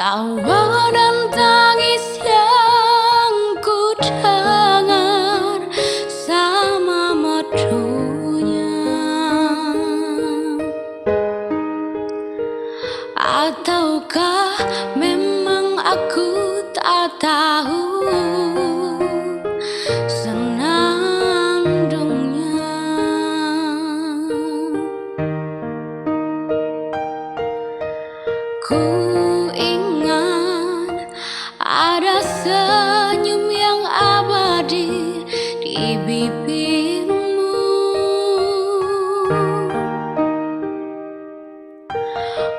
Tawa dan tangis yang ku dengar sama merdunya. Ataukah memang aku tak tahu senandungnya? Ku ingat ada senyum yang abadi di bibirmu.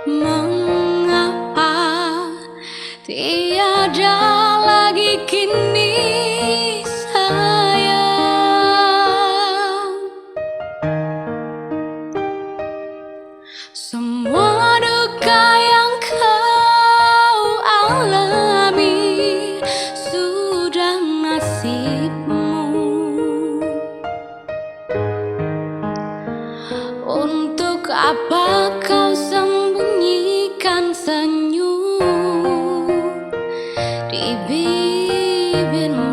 Mengapa tiada lagi kini sayang? Semua duka yang kau alami sudah nasibmu. Untuk apa kau sembunyikan senyum di bibirmu?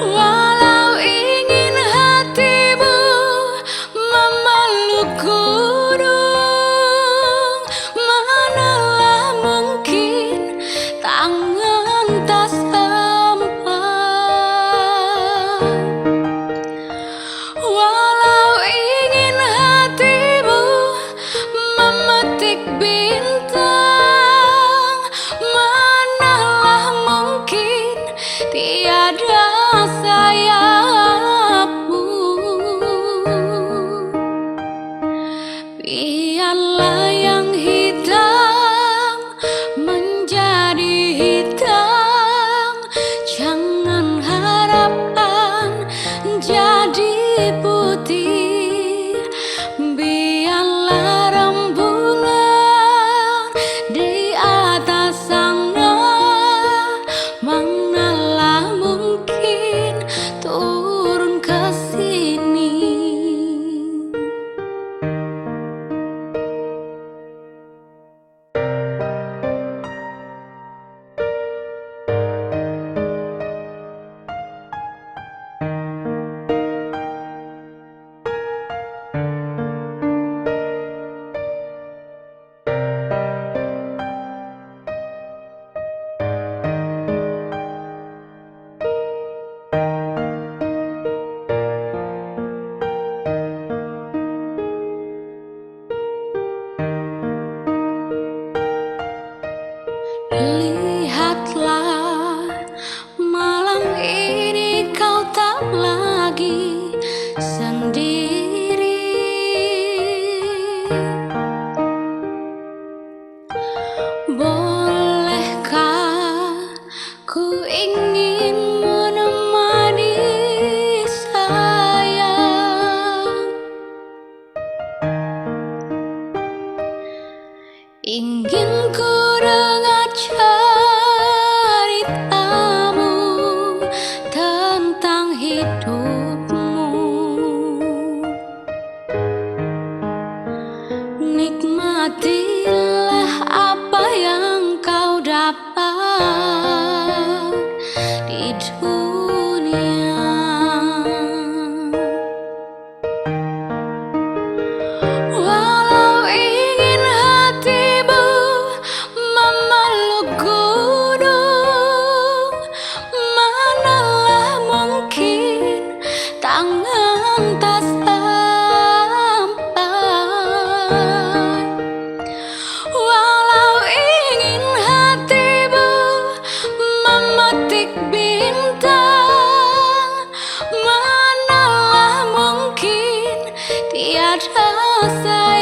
Walau ingin hatimu memeluk gunung, manalah mungkin tangan tak sempat. Walau ingin hatimu memetik bintang, manalah mungkin tiada sayapmu. Biarlah yang hitam menjadi hitam, jangan harapkan jadi putih. Biarlah rembulan di atas sana, manalah mungkin turun ke sini. Lihatlah, malam ini kau tak lagi sendiri. Bolehkah ku ingin menemani sayang? Ingin ku dengar ceritamu tentang hidupmu. Nikmatilah apa yang kau dapat di dunia. Walau ingin hatimu memeluk gunung, manalah mungkin tangan tak sampai. Walau ingin hatimu memetik bintang, manalah mungkin tiada sayang.